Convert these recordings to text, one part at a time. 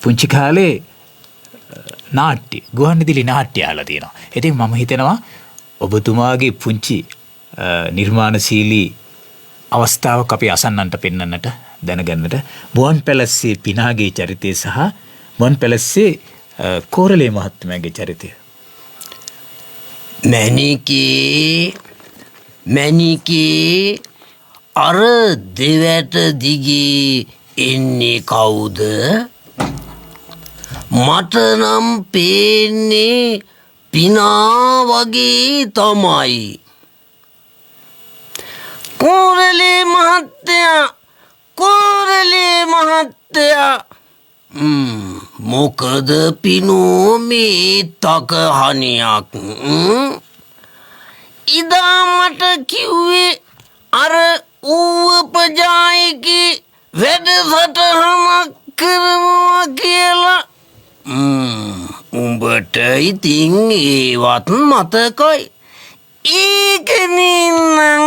පුංචි කාලේ නාට්‍ය ගුවන්විදුලි නාට්‍ය අහලා තියෙනවා. ඉතින් මම හිතනවා ඔබතුමාගේ පුංචි නිර්මාණශීලී අවස්ථාවක් අපි අසන්නන්ට පෙන්වන්නට දැනගන්නට මුවන් පැලස්සේ පිනාගේ චරිතය සහ මුවන් පැලස්සේ කෝරළේ මහත්මයාගේ චරිතය. මැනිකේ අර දෙවැට දිගේ එන්නේ කවුද? මට නම් පේන්නේ පිනා වගේ තමයි. කෝරළේ මහත්තයා මොකද පිනෝ මේ තකහනියක්? ඉදා මට කිව්වේ අර ඌපජායකේ වැඩසටහනක් කරනවා කියලා. උඹට ඉතින් ඒවත් මතකයි. ඒකනින්නම්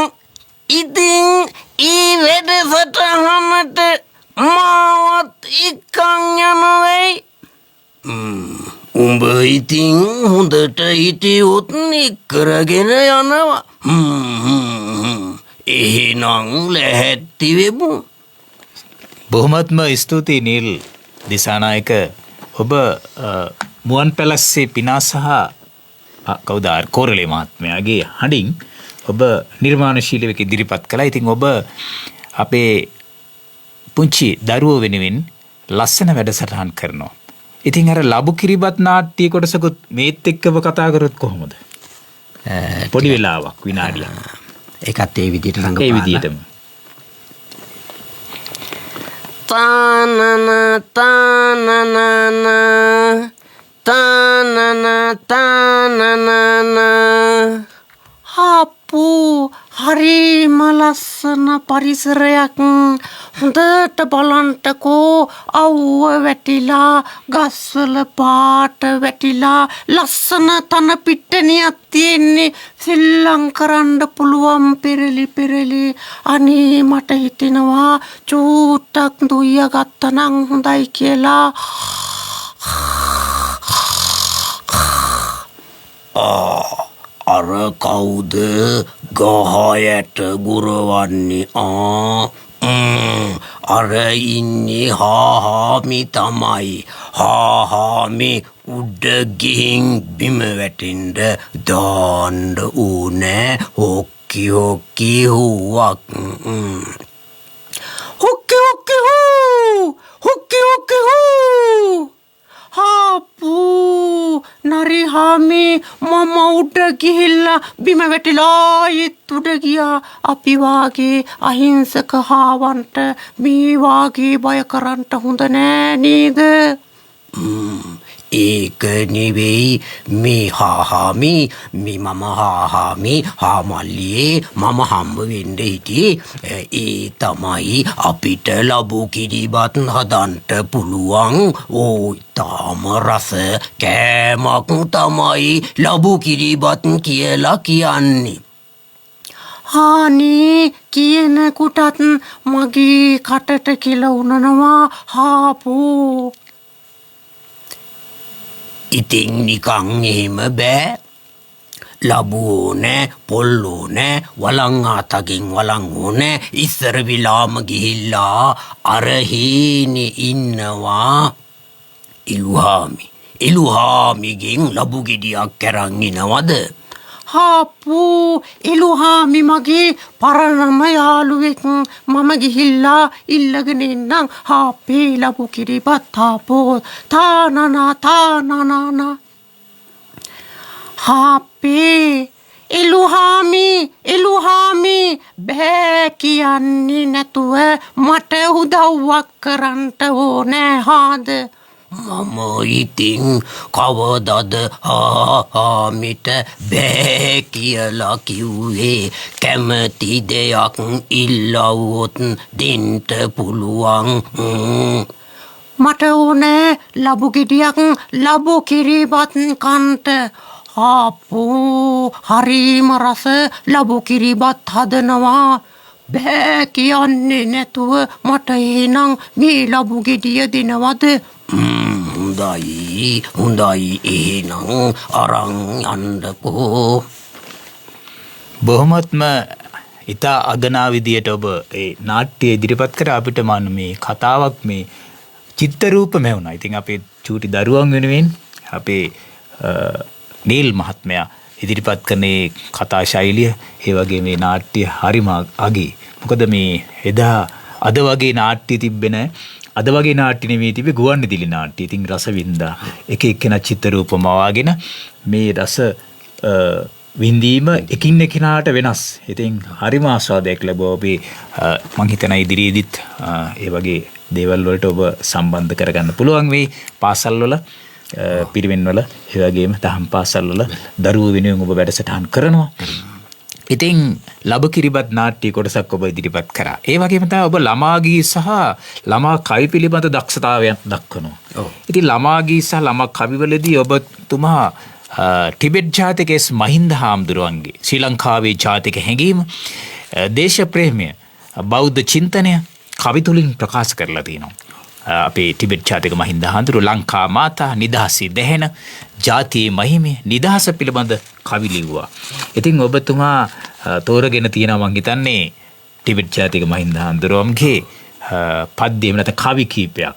ඉතින් ඒ වැඩසටහනට මාවත් එක්කන් යනවෙයි. උඹ ඉතින් හොඳට හිටියොත් කරගෙන යනවා. එහෙනම් ලැහැත්ති වෙමු. බොහොමත්ම ස්තුතියි නිල් දිසානායක. ඔබ මුවන් පැලස්සේ පිනා සහ කවුද කෝරළේ මහත්මයාගේ හඬින් ඔබ නිර්මාණශීලීව ඉදිරිපත් කළා. ඉතින් ඔබ අපේ පුංචි දරුවෝ වෙනුවෙන් ලස්සන වැඩසටහන් කරනවා. ඉතින් අර ලබු කිරිබත් නාට්‍ය කොටසකුත් මේත් එක්කව කතා කරොත් කොහොමද? පොඩි වෙලාවක් විනාඩියක්. ඒකත් ඒ විදිහට රංගපාලා. ඒ විදිහටම. අප්පෝ හරිම ලස්සන පරිසරයක්. හොඳට බලන්ටකෝ අවුව වැටිලා ගස්වල පාට වැටිලා ලස්සන තන පිට්ටනියක් තියෙන්නේ. සෙල්ලම් කරන්න පුළුවන් පෙරලි. අනේ මට හිතෙනවා චූට්ටක් දුయ్య ගත්තනම් හොඳයි කියලා. අර කවුද ගහ යට ගුරවන්නේ? අර ඉන්නේ හාහාමි තමයි. හාහාමි උඩ ගිහින් බිම වැටෙන්න දාන්න ඕනේ හොක්කි හුවක්. හොක්කි හූ. අප්පෝ නරිහාමි මම උඩ ගිහිල්ලා බිම වැටිලා ඊත් උඩ ගියා. අපි වාගේ අහිංසක හාවන්ට මේ වාගේ බය කරන්න හොඳ නෑ නේද? ඒක නෙවෙයි මේ හාහාමි මේ මම හාහාමි හාමල්ලියේ මම හම්බ වෙන්න හිටියේ. ඒ තමයි අපිට ලබු කිරිබත් හදන්න පුළුවන් තාම රස කෑමක් තමයි ලබු කිරිබත් කියලා කියන්නේ. හානේ කියනකොටත් මගේ කටට කිලවුනනවා හාපෝ. ඉතින් නිකන් එහෙම බෑ. ලබු ඕනෑ, පොල් ඕනෑ, වලං ආතකින් වලං ඕනෑ. ඉස්සර විලාම ගිහිල්ලා අර හීනේ ඉන්නවා ඉලුහාමිගෙන් ලබු ගෙඩියක් අරන් එනවද? හාප්පෝ එළුහාමි මගේ පරණම යාළුවෙක්. මම ගිහිල්ලා ඉල්ලගෙන එන්නම් හාපේ ලබු කිරිබත් හාපෝ තානනා. හාපේ එළුහාමි බෑ කියන්නේ නැතුව මට උදව්වක් කරන්න ඕනෑ හාද? මම ඉතින් කවදද හාමිට බෑ කියලා කිව්වේ? කැමති දෙයක් ඉල්ලවොත් දෙන්න පුළුවන්. මට ඕනෑ ලබු ගෙඩියක් ලබු කිරිබත් කන්ට. හාපෝ හරිම රස ලබු කිරිබත් හදනවා. බෑ කියන්නේ නැතුව මට එහෙනම් මේ ලබු ගෙඩිය දෙනවද? හොඳයි එහෙනම් අරන් යන්නකෝ. බොහොමත්ම ඉතා අගනා විදියට ඔබ ඒ නාට්‍ය ඉදිරිපත් කර අපිට මන මේ කතාවක් මේ චිත්තරූප මැවුණා. ඉතින් අපේ චූටි දරුවන් වෙනුවෙන් අපේ නීල් මහත්මයා ඉදිරිපත් කරන කතා ශෛලිය ඒ වගේ මේ නාට්‍ය හරිම අගී. මොකද මේ එදා අද වගේ නාට්‍ය තිබෙන අද වගේ නාට්‍ය නෙමෙයි තිබේ ගුවන්විදුලි නාට්‍ය. ඉතින් රසවින්දා එක එක්කෙනා චිත්තරූපම වාගෙන මේ රස විඳීම එකින් එකිනාට වෙනස්. ඉතින් හරිම ආස්වාදයක් ලැබුවා. අපි මං හිතනවා ඉදිරියේදීත් ඒ වගේ දේවල් වලට ඔබ සම්බන්ධ කරගන්න පුළුවන් වෙයි. පාසල් වල පිරිවෙන් වල ඒ වගේම දහම් පාසල් වල දරුවෝ වෙනුවෙන් ඔබ වැඩසටහන් කරනවා. ඉතින් ලබ කිරිබත් නාට්‍ය කොටසක් ඔබ ඉදිරිපත් කරා. ඒ වගේම තමයි ඔබ ළමා ගී සහ ළමා කවි පිළිබඳ දක්ෂතාවයක් දක්වනවා. ඉතින් ළමා ගී සහ ළමා කවිවලදී ඔබතුමා ටිබෙට් ජාතිකයේස් මහින්ද හාමුදුරුවන්ගේ ශ්‍රී ලංකාවේ ජාතික හැඟීම දේශ ප්‍රේමය බෞද්ධ චින්තනය කවි තුලින් ප්‍රකාශ කරලා තියෙනවා. අපේ ටිබෙට් ජාතික මහින්ද හාමුදුරුවෝ ලංකා මාතා නිදහසේ දැහෙන ජාතියේ මහිමය නිදහස පිළිබඳ කවි ලිව්වා. ඉතින් ඔබතුමා තෝරගෙන තියෙනවා මං හිතන්නේ ටිබෙට් ජාතික මහින්ද හාමුදුරුවන්ගේ පද්‍ය එහෙම නැත්නම් කවි කීපයක්.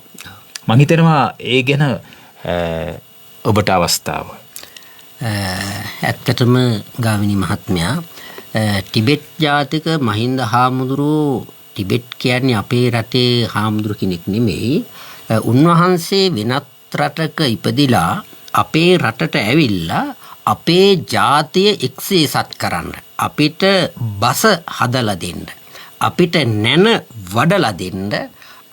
මං හිතනවා ඒ ගැන ඔබට අවස්ථාව. ඇත්තටම ගාමිණී මහත්මයා ටිබෙට් ජාතික මහින්ද හාමුදුරුවෝ ටිබෙට් කියන්නේ අපේ රටේ හාමුදුරු කෙනෙක් නෙමෙයි. උන්වහන්සේ වෙනත් රටක ඉපදිලා අපේ රටට ඇවිල්ලා අපේ ජාතිය එක්සේසත් කරන්න, අපිට බස හදලා දෙන්න, අපිට නැන වඩලා දෙන්න,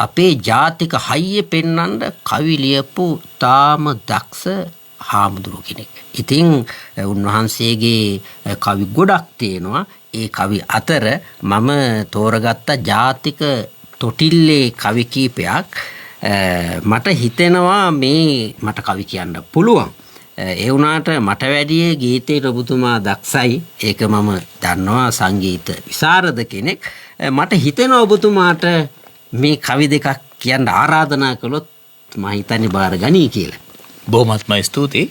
අපේ ජාතික හයිය පෙන්වන්න කවි ලියපු තාම දක්ෂ හාමුදුරු කෙනෙක්. ඉතින් උන්වහන්සේගේ කවි ගොඩක් තියෙනවා. ඒ කවි අතර මම තෝරගත්ත ජාතික තොටිල්ලේ කවි කීපයක්. මට හිතෙනවා මේ මට කවි කියන්න පුළුවන්. ඒ වුණාට මට වැඩිය ගීතයට ඔබතුමා දක්ෂයි. ඒක මම දන්නවා, සංගීත විශාරද කෙනෙක්. මට හිතෙනවා ඔබතුමාට මේ කවි දෙකක් කියන්න ආරාධනා කළොත් මම හිතන්නේ බාර ගනී කියලා. බොහොමත්ම ස්තුතියි.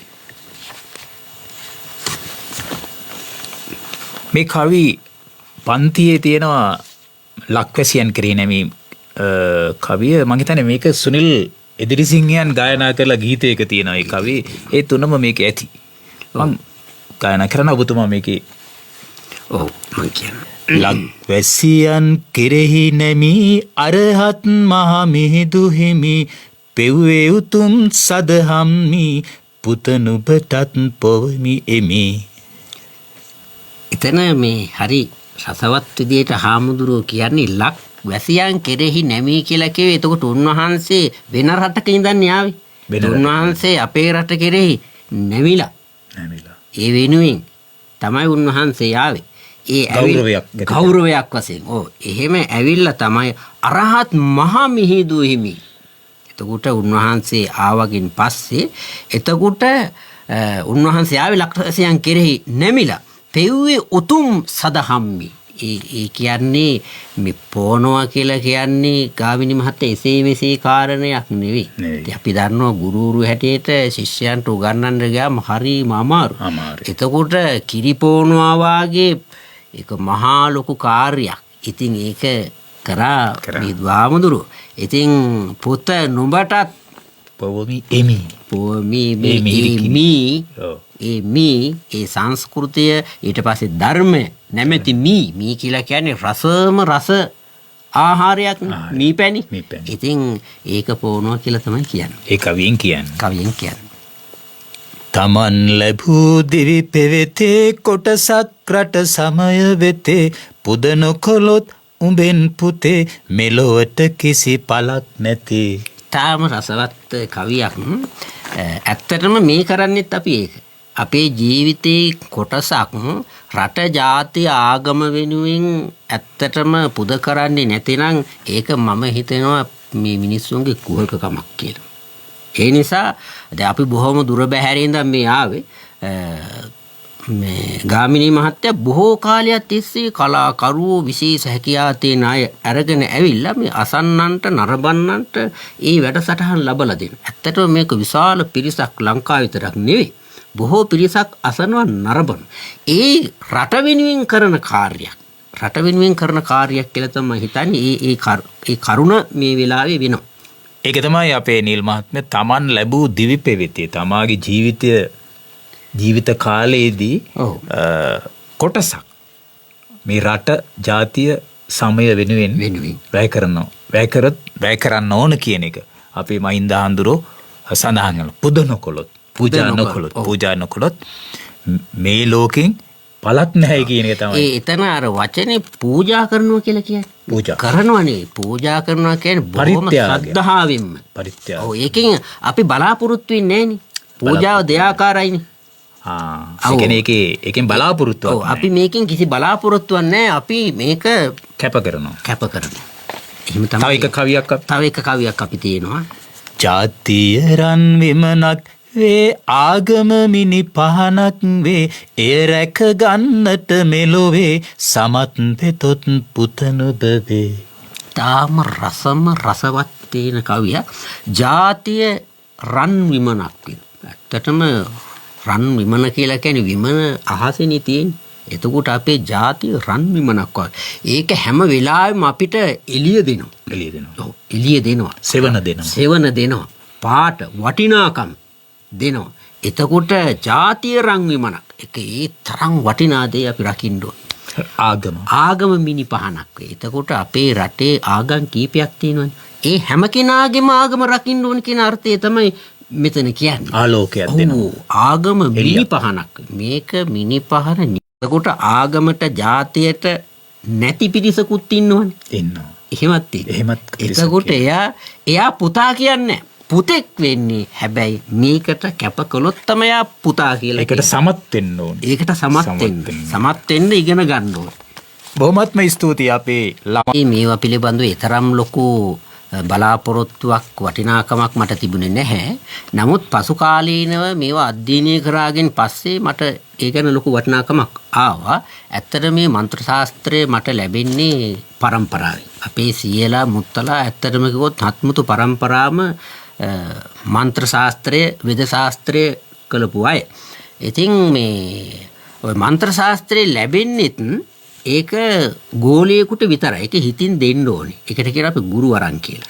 මේ කවි පන්තියේ තියෙනවා ලක්වැසියන් කරේ නැමී කවිය. මං හිතන්නේ මේක සුනිල් එදිරිසිංහයන් ගායනා කරලා ගීතයක තියෙනවා ඒ කවිය. ඒ තුනම මේකේ ඇති. මං ගායනා කරන ඔබතුමා මේකේ ඔව් මං කියන්නේ ලක්වැසියන් කෙරෙහි නැමී අරහත් මහ මිහිඳු හිමි පෙව්වේ උතුම් සදහම්මි පුත නුඹටත් පොවමි එමි. එතන මේ හරි රසවත් විදියට හාමුදුරුවෝ කියන්නේ ලක් වැසියන් කෙරෙහි නැමී කියලා කිව්වේ. එතකොට උන්වහන්සේ වෙන රටක ඉඳන් යාවේ. උන්වහන්සේ අපේ රට කෙරෙහි නැමිලා. ඒ වෙනුවෙන් තමයි උන්වහන්සේ යාවේ. ඒ ගෞරවයක් වශයෙන්. ඔව් එහෙම ඇවිල්ලා තමයි අරහත් මහා මිහිඳු හිමි. එතකොට උන්වහන්සේ ආවගින් පස්සේ එතකොට උන්වහන්සේ ආවේ ලක්වැසියන් කෙරෙහි නැමිලා පෙව්වේ උතුම් සදහම්මි. ඒ කියන්නේ මේ පොනවා කියලා කියන්නේ ගාමිණී මහත්තයා එසේ මෙසේ කාරණයක් නෙවෙයි. අපි දන්නවා ගුරුවරු හැටියට ශිෂ්‍යයන්ට උගන්වන්න ගියාම හරිම අමාරු. එතකොට කිරිපෝනවා වාගේ ඒක මහා ලොකු කාර්යයක්. ඉතින් ඒක කරා මේ වාමදුරු. ඉතින් පුත නුඹටත් පොවමි එමි. පොවමි ඒ සංස්කෘතිය ඊට පස්සේ ධර්මය නැමැති මී කියලා කියන්නේ රසම රස ආහාරයක් මීපැණි. ඉතින් ඒක පොවනවා කියලා තමයි කියන්නේ. ඒ කවියෙන් කියන්නේ. තමන් ලැබූ දිවි පෙවෙතේ කොටසක් රට සමය වෙතේ පුද නොකොලොත් උඹෙන් පුතේ මෙලොවට කිසි පළක් නැති. තාම රසවත් කවියක්. ඇත්තටම මේ කරන්නෙත් අපි ඒක. අපේ ජීවිතේ කොටසක් රට ජාති ආගම වෙනුවෙන් ඇත්තටම පුද කරන්නේ නැතිනම් ඒක මම හිතනවා මේ මිනිස්සුන්ගේ කුහකකමක් කියලා. ඒ නිසා දැන් අපි බොහොම දුර බැහැරේ ඉඳන් මේ ආවේ. මේ ගාමිණී මහත්තයා බොහෝ කාලයක් තිස්සේ කලාකරුවෝ විශේෂ හැකියාව තියෙන අය අරගෙන ඇවිල්ලා මේ අසන්නන්ට නරඹන්නන්ට ඒ වැඩසටහන් ලබලා දෙනවා. ඇත්තටම මේක විශාල පිරිසක් ලංකාව විතරක් නෙවෙයි. බොහෝ පිරිසක් අසනවා නරඹන. ඒ රට වෙනුවෙන් කරන කාර්යයක්. රට වෙනුවෙන් කරන කාර්යයක් කියලා තමයි හිතන්නේ. ඒ කරුණ මේ වෙලාවේ වෙනවා. ඒක තමයි අපේ නිල් මහත්මයා Taman ලැබූ දිවි පෙවිතේ තමාගේ ජීවිත කාලයේදී කොටසක් මේ රට ජාතිය සමය වෙනුවෙන් වැය කරන්න ඕන කියන එක අපේ මහින්ද හඳුරෝ සඳහන් කරනවා. පූජා නොකළොත් මේ ලෝකෙන් පළක් නැහැ කියන එක තමයි. එතන අර වචනේ පූජා කරනවා කියලා කියන්නේ. කරනවනේ පූජා කරනවා කියන්නේ බොහොම ශ්‍රද්ධාවෙන්ම. පරිත්‍යාග. ඔව් ඒකෙන් අපි බලාපොරොත්තු වෙන්නේ නැහනේ. පූජාව දෙආකාරයිනේ. ඒ කියන්නේ ඒකෙන් බලාපොරොත්තුවක් නැහැ. අපි මේකෙන් කිසි බලාපොරොත්තුවක් නැහැ. අපි මේක කැප කරනවා. එහෙම තමයි. තව එක කවියක් අපි තියෙනවා. ජාතිය රන් විමනක් වේ ආගම මිනි පහනක් වේ එය රැක ගන්නට මෙලොවේ සමත් පෙතොත් පුතනුබ වේ. තාම රසවත් තියෙන කවියක්. ජාතිය රන් විමනක් වේ. ඇත්තටම රන් විමන කියලා කියන්නේ විමන අහසෙනේ තියෙන්නේ. එතකොට අපේ ජාතිය රන් විමනක් වගේ. ඒක හැම වෙලාවෙම අපිට එළිය දෙනවා. සෙවන දෙනවා. පාට වටිනාකම් දෙනවා. එතකොට ජාතිය රන් විමනක්. ඒක ඒ තරම් වටිනා දේ අපි රකින්න ඕන. ආගම මිනි පහනක් වේ. එතකොට අපේ රටේ ආගම් කීපයක් තියෙනවනේ. ඒ හැම කෙනාගේම ආගම රකින්න ඕන කියන අර්ථය තමයි මෙතන කියන්නේ. ආලෝකයක් දෙනවා. ආගම මිනි පහනක්. මේක මිනි පහන. එතකොට ආගමට ජාතියට නැති පිරිසකුත් ඉන්නවනේ. එහෙමත් තියෙනවා. එතකොට එයා පුතා කියන්නේ පුතෙක් වෙන්නේ. හැබැයි මේකට කැප කළොත් තමයි එයා පුතා කියලා. ඒකට සමත් වෙන්න ඕනේ. ඒකට සමත් වෙන්න ඉගෙන ගන්න ඕනේ. බොහොමත්ම ස්තුතියි අපේ ළමයි. මේවා පිළිබඳව ඊතරම් ලොකු බලාපොරොත්තුවක් වටිනාකමක් මට තිබුණේ නැහැ. නමුත් පසු කාලීනව මේවා අධ්‍යයනය කරාගෙන පස්සේ මට ඒ ගැන ලොකු වටිනාකමක් ආවා. ඇත්තට මේ මන්ත්‍ර ශාස්ත්‍රය මට ලැබෙන්නේ පරම්පරාවෙන්. අපේ සීයලා මුත්තලා ඇත්තටම කිව්වොත් හත්මුතු පරම්පරාවම මන්ත්‍ර ශාස්ත්‍රය වෙද ශාස්ත්‍රය කළපු අය. ඉතින් මේ ඔය මන්ත්‍ර ශාස්ත්‍රය ලැබෙන්නෙත් ඒක ගෝලයකට විතරයි. ඒක හිතින් දෙන්න ඕනේ. ඒකට කියන අපි ගුරුවරන් කියලා.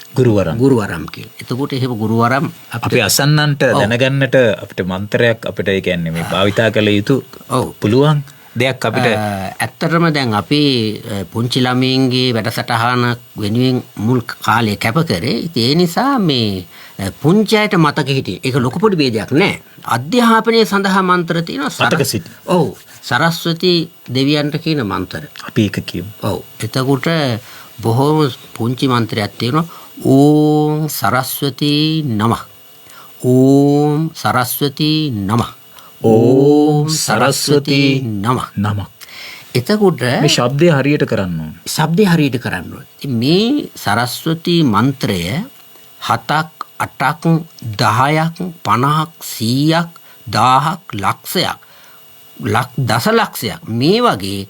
ගුරුවරම් කියලා. එතකොට එහෙම ගුරුවරම් අපි අසන්නන්ට දැනගන්නට අපිට මන්ත්‍රයක් අපිට ඒ කියන්නේ මේ භාවිතා කළ යුතු පුළුවන් දෙයක් අපිට. ඇත්තටම දැන් අපි පුංචි ළමයින්ගේ වැඩසටහන වෙනුවෙන් මුල් කාලේ කැප කරේ. ඒ නිසා මේ පුංචි අයට මතක හිටියේ. ඒක ලොකු පොඩි ભેදයක් නෑ. අධ්‍යාපනයේ සඳහා මන්ත්‍ර තියෙනවා. මතක සිටි. ඔව්. සරස්වති දෙවියන්ට කියන මන්ත්‍ර. අපි ඒක කියමු. ඔව්. එතකොට බොහොම පුංචි මන්ත්‍රයක් තියෙනවා. ඕම් සරස්වති නමః. ඕම් සරස්වති නමః. ඕම් සරස්වති නමః. එතකොට මේ ශබ්දය හරියට කරන්න ඕනේ. මේ සරස්වති මන්ත්‍රය 7ක් 8ක් 10ක් 50ක් 100ක් 1000ක් දසලක්ෂයක් මේ වගේ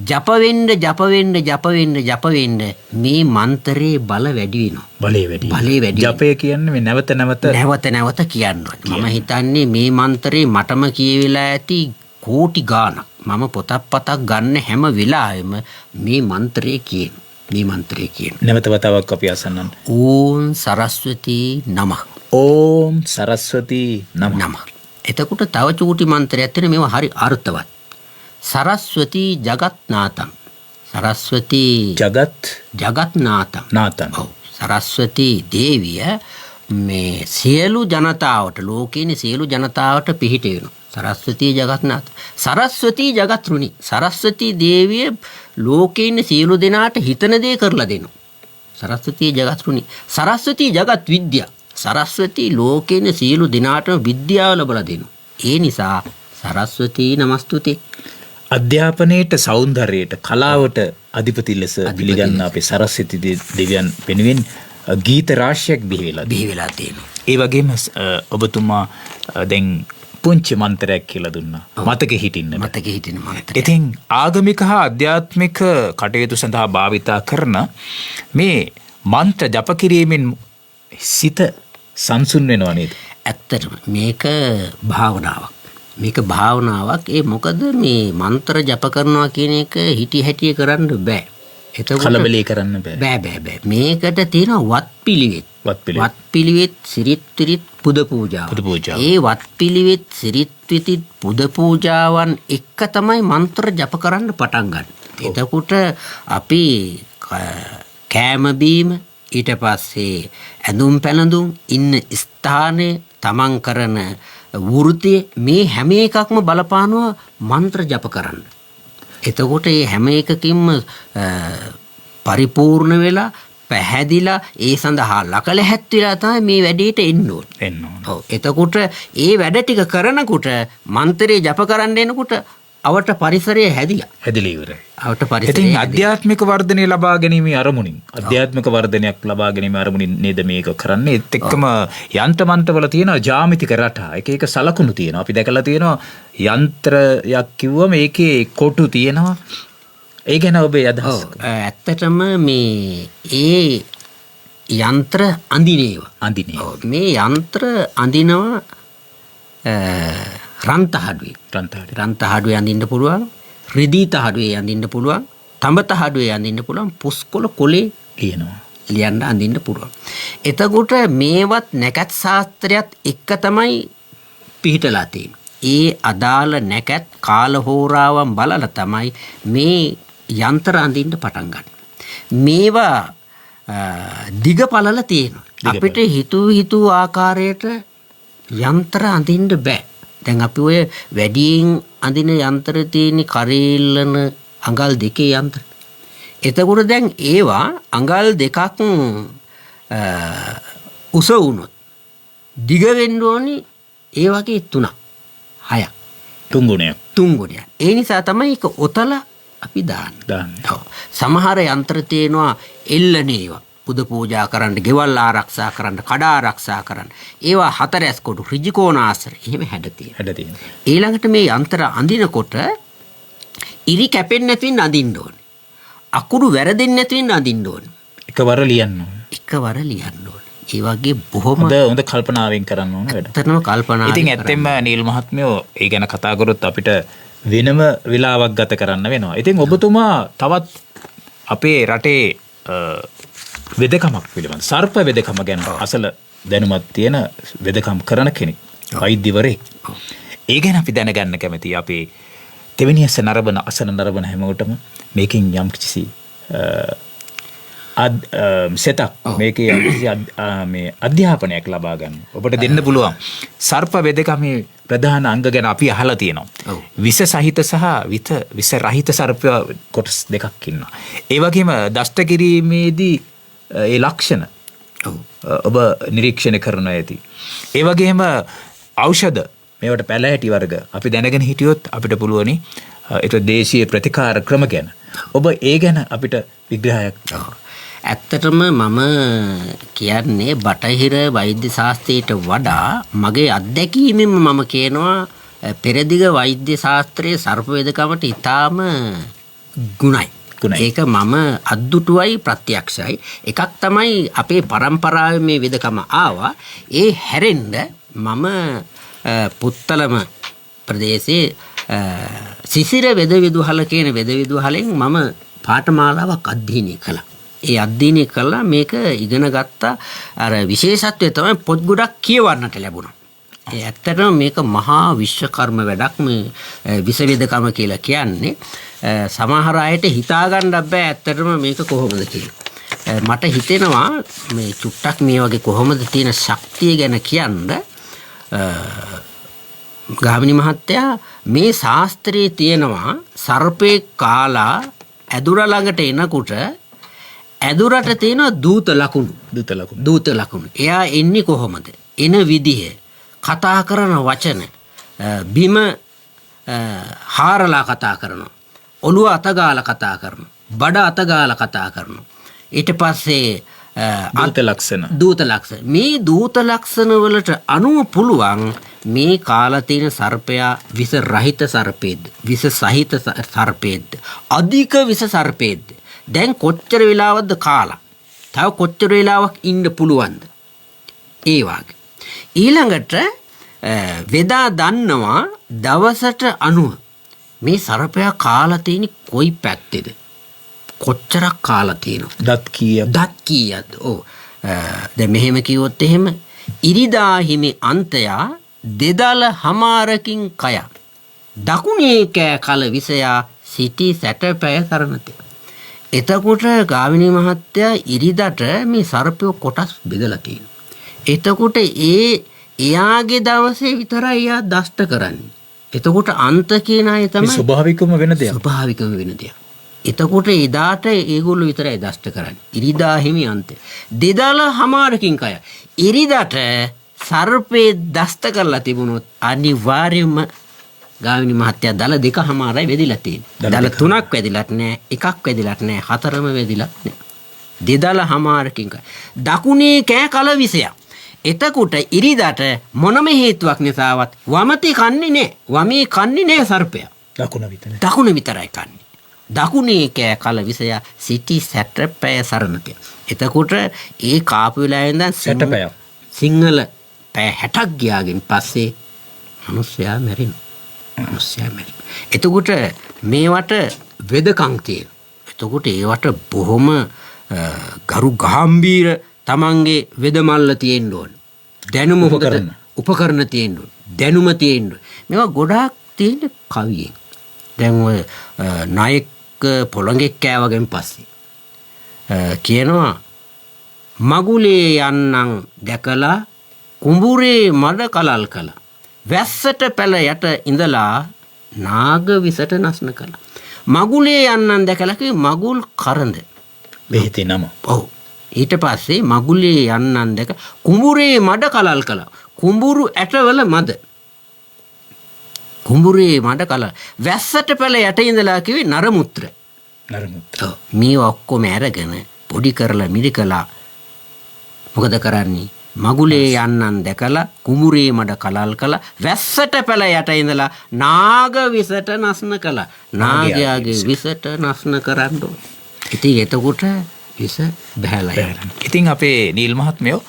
ජප වෙන්න මේ මන්ත්‍රයේ බල වැඩි වෙනවා. බලය වැඩි. ජපය කියන්නේ මේ නැවත නැවත කියනවා. මම හිතන්නේ මේ මන්ත්‍රේ මටම කියවිලා ඇති කෝටි ගාණක්. මම පොතක් ගන්න හැම වෙලාවෙම මේ මන්ත්‍රේ කියන. නැවත වතාවක් අපි අසන්නන්න. ඕම් සරස්වති නමః. ඕම් සරස්වති නමঃ. එතකොට තව චූටි මන්ත්‍රයක් තියෙන මේවා හරි අර්ථවත්. සරස්වති ජගත්නාතං. ජගත්නාතං. ඔව්. සරස්වති දේවිය මේ සියලු ජනතාවට ලෝකයේ සියලු ජනතාවට පිහිට වෙනවා. සරස්වති ජගත්නාත. සරස්වති ජගත්රුණි. සරස්වති දේවිය ලෝකයේ සියලු දෙනාට හිතන දේ කරලා දෙනවා. සරස්වති ජගත්රුණි. සරස්වති ජගත් විද්‍යා. සරස්වති ලෝකේන සියලු දිනාටම විද්‍යාව ලැබලා දෙනවා. ඒ නිසා සරස්වති නමස්තුති. අධ්‍යාපනයේට සෞන්දර්යයට කලාවට අධිපති ලෙස පිළිගන්න අපේ සරස්වති දෙවියන් වෙනුවෙන් ගීත රාශියක් බිහි වෙලා තියෙනවා. තියෙනවා. ඒ වගේම ඔබතුමා දැන් පුංචි මන්ත්‍රයක් කියලා දුන්නා. මතකෙ හිටින්න. මතක හිටින මන්ත්‍රය. ඉතින් ආගමික හා අධ්‍යාත්මික කටයුතු සඳහා භාවිතා කරන මේ මන්ත්‍ර ජප කිරීමෙන් සිත සංසුන් වෙනවා නේද? ඇත්තටම මේක භාවනාවක්. මේක භාවනාවක්. ඒ මොකද මේ මන්ත්‍ර ජප කරනවා කියන එක හිටි හැටිය කරන්න බෑ. එතකොට කලබලේ කරන්න බෑ. බෑ. මේකට තියෙන වත්පිළිවෙත්. වත්පිළිවෙත් සිරිත් විරිත් පුද පූජාව. ඒ වත්පිළිවෙත් සිරිත් විරිත් පුද පූජාවන් එක්ක තමයි මන්ත්‍ර ජප කරන්න පටන් ගන්න. එතකොට අපි කෑම බීම ඊට පස්සේ ඇඳුම් පැළඳුම් ඉන්න ස්ථානය තමන් කරන වෘත්තිය මේ හැම එකක්ම බලපානවා මන්ත්‍ර ජප කරන්න. එතකොට මේ හැම එකකින්ම පරිපූර්ණ වෙලා පැහැදිලා ඒ සඳහා ලකලැහැත් වෙලා තමයි මේ වැඩේට එන්න ඕනේ. ඔව්. එතකොට ඒ වැඩ ටික කරනකොට මන්ත්‍රේ ජප කරන්න එනකොට අවට පරිසරය හැදිලා ඉවරයි. අවට පරිසරය. ඉතින් ආධ්‍යාත්මික වර්ධනය ලබා ගැනීමේ අරමුණින් ආධ්‍යාත්මික වර්ධනයක් ලබා ගැනීමේ අරමුණින් නේද මේක කරන්නේ. ඒත් එක්කම යන්ත්‍ර මන්ත්‍රවල තියෙන ජ්‍යාමිතික රටා එක එක සලකුණු තියෙනවා. අපි දැකලා තියෙනවා යන්ත්‍රයක් කිව්වම ඒකේ කොටු තියෙනවා. ඒ ගැන ඔබේ අදහස? ඇත්තටම මේ ඒ යන්ත්‍ර අඳිනේවා. මේ යන්ත්‍ර අඳිනවා රන්තහඩුවේ අඳින්න පුළුවන්, රිදී තහඩුවේ අඳින්න පුළුවන්, තඹ තහඩුවේ අඳින්න පුළුවන්, පුස්කොළ කොලේ ලියන්න අඳින්න පුළුවන්. එතකොට මේවත් නැකත් ශාස්ත්‍රයත් එක්ක තමයි පිහිටලා තියෙන්නේ. ඒ අදාළ නැකත් කාලහෝරාවන් බලලා තමයි මේ යන්ත්‍ර අඳින්න පටන් ගන්න. මේවා දිග පළල තියෙනවා. අපිට හිතූ ආකාරයට යන්ත්‍ර අඳින්න බෑ. දැන් අපි ඔය වැඩියෙන් අඳින යන්ත්‍ර තියෙන කරේල්ලන අඟල් දෙකේ යන්ත්‍ර. එතකොට දැන් ඒවා අඟල් දෙකක් උස වුණොත් දිග වෙන්න ඕනි ඒ වගේ 3ක් 6ක් 3 ගුණයක්. ඒ නිසා තමයි ඒක ඔතල අපි දාන්නේ. සමහර යන්ත්‍ර තියෙනවා එල්ලනේවා. පුද පූජා කරන්න, ගෙවල් ආරක්ෂා කරන්න, කඩ ආරක්ෂා කරන්න. ඒවා 4 ඇස් කොටු ඍජුකෝණ ආශ්‍ර එහෙම හැඩ තියෙනවා. ඊළඟට මේ යන්ත්‍ර අඳිනකොට ඉරි කැපෙන්නේ නැති වෙන්න අඳින්න ඕනේ. අකුරු වැරදෙන්නේ නැති වෙන්න අඳින්න ඕනේ. එකවර ලියන්න ඕනේ. ඒ වගේ බොහොම හොඳ කල්පනාවෙන් කරන්න ඕන වැඩ. ඇත්තටම කල්පනා. ඉතින් ඇත්තෙන්ම නීල් මහත්මයෝ ඒ ගැන කතා කරොත් අපිට වෙනම වෙලාවක් ගත කරන්න වෙනවා. ඉතින් ඔබතුමා තවත් අපේ රටේ වෙදකමක් පිළිබඳ සර්ප වෙදකම ගැන අසල දැනුමක් තියෙන වෙදකම් කරන කෙනෙක්, වෛද්‍යවරයෙක්. ඒ ගැන අපි දැනගන්න කැමතියි. අපි තෙවෙනි අස නරබන හැමෝටම මේකෙන් යම් කිසි සෙතක් මේකේ මේ අධ්‍යාපනයක් ලබා ගන්න ඔබට දෙන්න පුළුවන්. සර්ප වෙදකමේ ප්‍රධාන අංග ගැන අපි අහලා තියෙනවා. විස සහිත සහ විස රහිත සර්ප කොටස් දෙකක් ඉන්නවා. ඒ වගේම දෂ්ට කිරීමේදී ඒ ලක්ෂණ ඔබ නිරීක්ෂණය කරන ඇති. ඒ වගේම ඖෂධ මේවට පැලහැටි වර්ග අපි දැනගෙන හිටියොත් අපිට පුළුවනි ඒක දේශීය ප්‍රතිකාර ක්‍රම ගැන ඔබ ඒ ගැන අපිට විග්‍රහයක්. ඇත්තටම මම කියන්නේ බටහිර වෛද්‍ය ශාස්ත්‍රයට වඩා මගේ අත්දැකීමෙන් මම කියනවා පෙරදිග වෛද්‍ය ශාස්ත්‍රයේ සර්ප වේදකමට ඉතාම ගුණයි. ඒක මම අද්දුටුවයි ප්‍රත්‍යක්ෂයි. එකක් තමයි අපේ පරම්පරාවේ මේ වෙදකම ආවා. ඒ හැරෙන්න මම පුත්තලම ප්‍රදේශයේ සිසිර වෙද විදුහල කියන වෙද විදුහලෙන් මම පාඨමාලාවක් අධ්‍යයනය කළා. ඒ අධ්‍යයනය කළා මේක ඉගෙන ගත්තා. අර විශේෂත්වය තමයි පොත් ගොඩක් කියවන්නට ලැබුණා. ඒ ඇත්තටම මේක මහා විශ්වකර්ම වැඩක් මේ විසවේදකම කියලා කියන්නේ. සමහර අයට හිතා ගන්න බෑ ඇත්තටම මේක කොහොමද කියලා. මට හිතෙනවා මේ චුට්ටක් මේ වගේ කොහොමද තියෙන ශක්තිය ගැන කියන්න. ගාමිණී මහත්තයා මේ ශාස්ත්‍රයේ තියෙනවා සර්පේ කාලා ඇදුර ළඟට එනකොට ඇදුරට තියෙනවා දූත ලකුණු. එයා එන්නේ කොහොමද? එන විදිහ, කතා කරන වචන, බිම හාරලා කතා කරනවා. ඔළුව අතගාලා කතා කරනවා. බඩ අතගාලා කතා කරනවා. ඊට පස්සේ දූත ලක්ෂණ. මේ දූත ලක්ෂණ වලට අනුව පුළුවන් මේ කාලා තියෙන සර්පයා විස රහිත සර්පේද්ද විස සහිත සර්පේද්ද අධික විස සර්පේද්ද දැන් කොච්චර වෙලාවක්ද කාලා තව කොච්චර වෙලාවක් ඉන්න පුළුවන්ද ඒ වගේ ඊළඟට වෙදා දන්නවා දවසට 90 මේ සර්පයා කාලා තියෙන කොයි පැත්තේද කොච්චරක් කාලා තියෙනවද දත් කීයක්ද ඔව් දැන් මෙහෙම කිව්වොත් එහෙම ඉරිදා හිමි අන්තයා දෙදල හමාරකින් කය දකුණේ කෑ කල විසයා සිටි සැටපැය සරණතේ එතකොට ගාමිණී මහත්තයා ඉරිදට මේ සර්පය කොටස් බෙදලා තියෙනවා එතකොට එයාගේ දවසේ විතරයි එයා දෂ්ට කරන්නේ එතකොට අන්ත කියන අය තමයි ස්වභාවිකවම වෙන දෙයක් එතකොට එදාට ඒගොල්ලෝ විතරයි දෂ්ට කරන්නේ ඉරිදා හිමි අන්තය දෙදල හමාරකින් කය ඉරිදට සර්පේ දෂ්ට කරලා තිබුණොත් අනිවාර්යයෙන්ම ගාමිණී මහත්තයා දල 2.5යි වෙදිලා තියෙන්නේ. දල 3ක් වෙදිලත් නැහැ, 1ක් වෙදිලත් නැහැ, 4ම වෙදිලත් නැහැ. දෙදල හමාරකින් දකුණේ කෑ කල විසයක්. එතකොට ඉරිදට මොනම හේතුවක් නිසාවත් වමතේ කන්නේ නැහැ. වමේ කන්නේ නැහැ සර්පයා. දකුණ විතරයි කන්නේ. දකුණේ කෑ කල විසය සිටි සැටපැය සරණතේ. එතකොට ඒ කාපු වෙලාවෙ ඉඳන් සිංහල පැය 60ක් ගියාගෙන් පස්සේ මිනිස්සයා මැරෙනවා. එතකොට මේවට වෙදකම් තියෙනවා. එතකොට ඒවට බොහොම ගරු ගාම්භීර තමන්ගේ වෙදමල්ල තියෙන්න ඕන. දැනුම උපකරණ තියෙන්න ඕන. දැනුම තියෙන්න ඕන. මේවා ගොඩාක් තියෙන කවියෙන්. දැන් ඔය නායක පොළඟෙක් කෑවගෙන් පස්සේ කියනවා මගුලේ යන්නම් දැකලා කුඹුරේ මඩ කලල් කළා. වැස්සට පැල යට ඉඳලා නාග විසට නස්න කළා. මගුලේ යන්නම් දැකලා කිව්වේ මගුල් කරඳ. බෙහෙතේ නම. ඔව්. ඊට පස්සේ මගුලේ යන්නම් දැක කුඹුරේ මඩ කලල් කළා. කුඹුරු ඇටවල මද. කුඹුරේ මඩ කලල්. වැස්සට පැල යට ඉඳලා කිව්වේ නරමුත්‍ර. ඔව්. මේ ඔක්කොම අරගෙන පොඩි කරලා මිරිකලා මොකද කරන්නේ? මගුලේ යන්නන් දැකලා කුඹුරේ මඩ කලල් කළා වැස්සට පැල යට ඉඳලා නාග විසට නස්න කළා නාගයාගේ විසට නස්න කරන්න ඕන. ඉතින් එතකොට විස බහැලා යනවා. ඉතින් අපේ නීල් මහත්මයෝ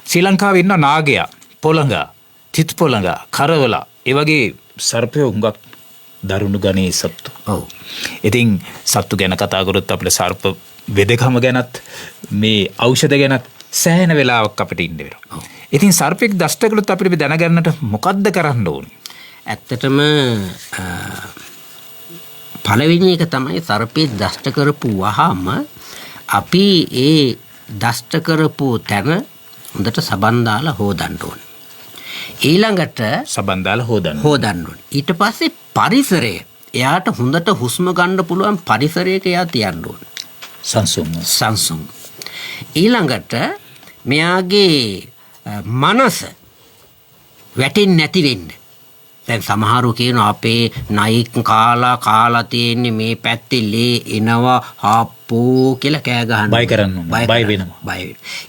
ශ්‍රී ලංකාවේ ඉන්න නාගයා, පොළඟා, තිත් පොළඟා, කරවලා ඒ වගේ සර්පයෝ හුඟක් දරුණු ගණේ සත්තු. ඔව්. ඉතින් සත්තු ගැන කතා කරොත් අපිට සර්ප වෙදකම ගැනත් මේ ඖෂධ ගැනත් සෑහෙන වෙලාවක් අපිට ඉන්න වෙනවා. ඉතින් සර්පෙක් දෂ්ට කළොත් අපිට දැනගන්නට මොකද්ද කරන්න ඕනේ? ඇත්තටම පළවෙනි එක තමයි සර්පේ දෂ්ට කරපු වහම අපි ඒ දෂ්ට කරපු තැන හොඳට සබන් දාලා හොදන්න ඕනේ. ඊළඟට සබන් දාලා හොදන්න ඕනේ. ඊට පස්සේ පරිසරය එයාට හොඳට හුස්ම ගන්න පුළුවන් පරිසරයක එයා තියන්න ඕනේ. සංසුන්. ඊළඟට මෙයාගේ මනස වැටෙන්නේ නැති වෙන්න. දැන් සමහරු කියනවා අපේ නයික් කාලා තියෙන්නේ මේ පැත්තේ ලේ එනවා හාප්පෝ කියලා කෑ ගහනවා. බය කරනවා. බය වෙනවා.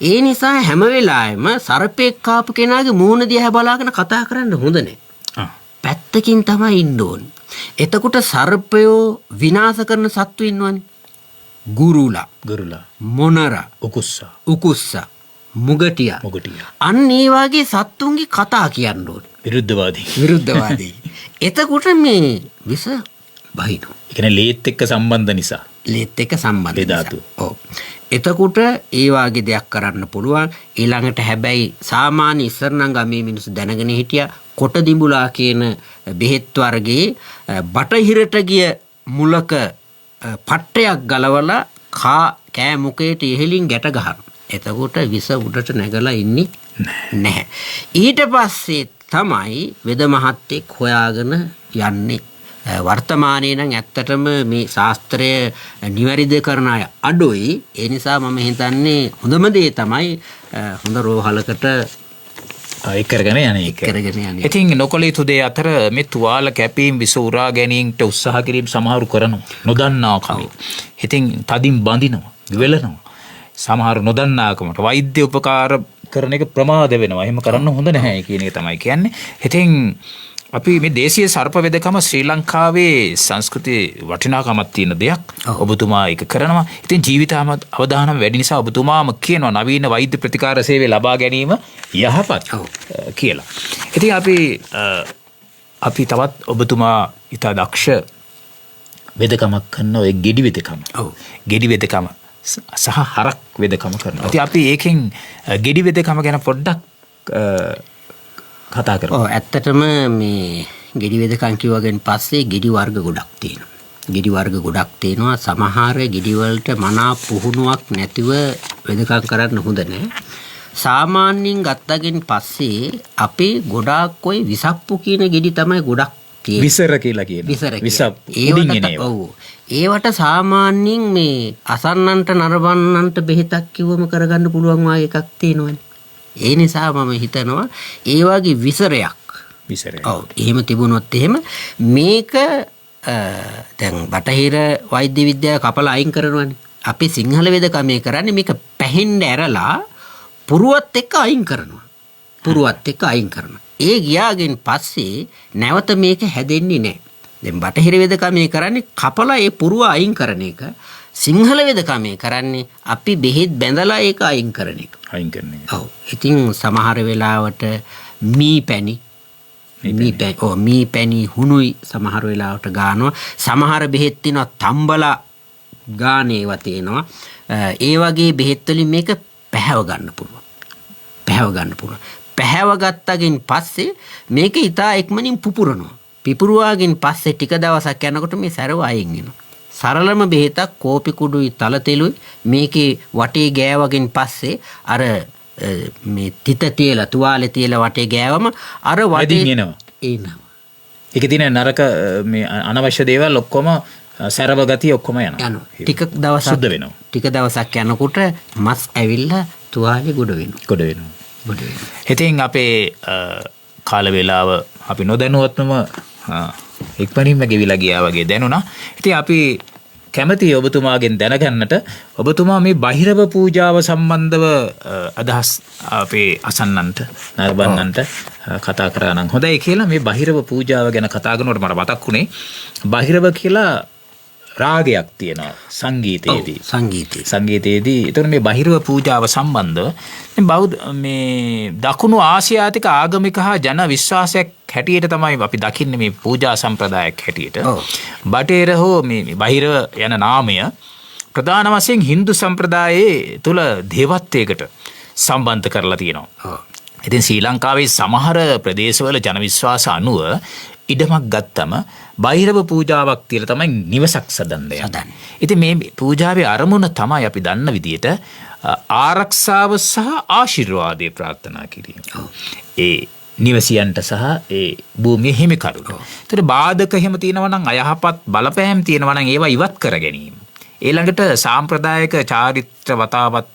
ඒ නිසා හැම වෙලාවෙම සර්පෙක් කාපු කෙනාගේ මූණ දිහා බලාගෙන කතා කරන්න හොඳ නැහැ. පැත්තකින් තමයි ඉන්න ඕනේ. එතකොට සර්පයෝ විනාශ කරන සත්තු ඉන්නවනේ. ගුරුලා, මොනරා, උකුස්සා, මුගටියා. අන්න ඒ වගේ සත්තුන්ගේ කතා කියන්න ඕනේ. විරුද්ධවාදී. එතකොට මේ විස බහිනවා. ඒ කියන්නේ ලේත් එක්ක සම්බන්ධ නිසා. ඔව්. එතකොට ඒ වගේ දෙයක් කරන්න පුළුවන්. ඊළඟට හැබැයි සාමාන්‍ය ඉස්සරනම් ගමේ මිනිස්සු දැනගෙන හිටියා කොට දිඹුලා කියන බෙහෙත් වර්ගයේ බටහිරට ගිය මුලක පට්ටයක් ගලවලා කෑ මුකේට ඉහලින් ගැට ගහනවා. එතකොට විස උඩට නැගලා ඉන්නේ නැහැ. ඊට පස්සේ තමයි වෙද මහත්තයෙක් හොයාගෙන යන්නේ. වර්තමානයේ නම් ඇත්තටම මේ ශාස්ත්‍රය නිවැරදි කරන අය අඩුයි. ඒ නිසා මම හිතන්නේ හොඳම දේ තමයි හොඳ රෝහලකට ඒක කරගෙන යන්නේ. ඉතින් නොකල යුතු දේ අතර මේ තුවාල කැපීම් විස උරා ගැනීමට උත්සාහ කිරීම සමහරු කරනවා. නොදන්නාකම. ඉතින් තදින් බඳිනවා, වෙලනවා. සමහරු නොදන්නාකමට වෛද්‍ය උපකාර කරන එක ප්‍රමාද වෙනවා. එහෙම කරන්න හොඳ නැහැ කියන එක තමයි කියන්නේ. ඉතින් අපි මේ දේශීය සර්ප වෙදකම ශ්‍රී ලංකාවේ සංස්කෘතිය වටිනාකමක් තියෙන දෙයක්. ඔබතුමා ඒක කරනවා. ඉතින් ජීවිත අවදානම් වැඩි නිසා ඔබතුමාම කියනවා නවීන වෛද්‍ය ප්‍රතිකාර සේවය ලබා ගැනීම යහපත් කියලා. ඉතින් අපි තවත් ඔබතුමා ඉතා දක්ෂ වෙදකමක් කරන ඔය ගෙඩි වෙදකම. ගෙඩි වෙදකම සහ හරක් වෙදකම කරනවා. ඉතින් අපි ඒකෙන් ගෙඩි වෙදකම ගැන පොඩ්ඩක් කතා කරමු. ඇත්තටම මේ ගෙඩි වෙදකම් කිව්වගෙන් පස්සේ ගෙඩි වර්ග ගොඩක් තියෙනවා. ගෙඩි වර්ග ගොඩක් තියෙනවා. සමහර ගෙඩි වලට මනා පුහුණුවක් නැතිව වෙදකම් කරන්න හොඳ නැහැ. සාමාන්‍යයෙන් ගත්තගෙන් පස්සේ අපේ ගොඩාක් ඔය විසප්පු කියන ගෙඩි තමයි ගොඩක් තියෙන්නේ. විසර කියලා කියනවා. විසප්පු. ඒවට සාමාන්‍යයෙන් මේ අසන්නන්ට නරඹන්නන්ට බෙහෙතක් කිව්වම කරගන්න පුළුවන් වගේ එකක් තියෙනවනේ. ඒ නිසා මම හිතනවා ඒ වගේ විසරයක්. ඔව්. එහෙම තිබුණොත් එහෙම මේක දැන් බටහිර වෛද්‍ය විද්‍යාව කපලා අයින් කරනවානේ. අපි සිංහල වෙදකමේ කරන්නේ මේක පැහෙන්න ඇරලා පුරුවත් එක්ක අයින් කරනවා. ඒ ගියාගෙන් පස්සේ නැවත මේක හැදෙන්නේ නැහැ. දැන් බටහිර වෙදකමේ කරන්නේ කපලා ඒ පුරුව අයින් කරන එක. සිංහල වෙදකමේ කරන්නේ අපි බෙහෙත් බැඳලා ඒක අයින් කරන එක. ඔව්. ඉතින් සමහර වෙලාවට මී පැණි හුණුයි සමහර වෙලාවට ගන්නවා. සමහර බෙහෙත් තියෙනවා තම්බලා ගාන ඒවා තියෙනවා. ඒ වගේ බෙහෙත් වලින් මේක පැහැව ගන්න පුළුවන්. පැහැව ගත්තගෙන් පස්සේ මේක ඉතා ඉක්මනින් පුපුරනවා. පිපුරුවාගෙන් පස්සේ ටික දවසක් යනකොට මේ සැරව අයින් වෙනවා. සරලම බෙහෙතක් කෝපි කුඩුයි තල තෙලුයි මේකේ වටේ ගෑවගෙන් පස්සේ අර මේ තිත තියලා තුවාලේ තියලා වටේ ගෑවම අර වටේ එනවා. ඒකේ තියෙන නරක මේ අනවශ්‍ය දේවල් ඔක්කොම සැරව ගතිය ඔක්කොම යනවා. ටික දවසක් යනකොට මස් ඇවිල්ලා තුවාලේ ගොඩ වෙනවා. ඉතින් අපේ කාල වේලාව අපි නොදැනුවත්වම ඉක්මනින්ම ගෙවිලා ගියා වගේ දැනුණා. ඉතින් අපි කැමති ඔබතුමාගෙන් දැනගන්නට ඔබතුමා මේ බහිරව පූජාව සම්බන්ධව අදහස් අපේ අසන්නන්ට නරඹන්නන්ට කතා කරා නම් හොඳයි කියලා. මේ බහිරව පූජාව ගැන කතා කරනකොට මට මතක් වුණේ බහිරව කියලා රාගයක් තියෙනවා සංගීතයේදී. එතකොට මේ බහිරව පූජාව සම්බන්ධව මේ දකුණු ආසියාතික ආගමික හා ජන විශ්වාසයක් හැටියට තමයි අපි දකින්නේ මේ පූජා සම්ප්‍රදායක් හැටියට. බටේර හෝ මේ බහිරව යන නාමය ප්‍රධාන වශයෙන් හින්දු සම්ප්‍රදායේ තුල දේවත්වයකට සම්බන්ධ කරලා තියෙනවා. ඉතින් ශ්‍රී ලංකාවේ සමහර ප්‍රදේශවල ජන විශ්වාස අනුව ඉඩමක් ගත්තම බහිරව පූජාවක් තියලා තමයි නිවසක් සදන්නේ. ඉතින් මේ පූජාවේ අරමුණ තමයි අපි දන්න විදියට ආරක්ෂාව සහ ආශිර්වාදය ප්‍රාර්ථනා කිරීම. ඒ නිවසියන්ට සහ ඒ භූමියේ හිමිකරුට. ඒතර බාධක එහෙම තියෙනවා නම් අයහපත් බලපෑම් තියෙනවා නම් ඒවා ඉවත් කර ගැනීම. ඊළඟට සාම්ප්‍රදායික චාරිත්‍ර වතාවත්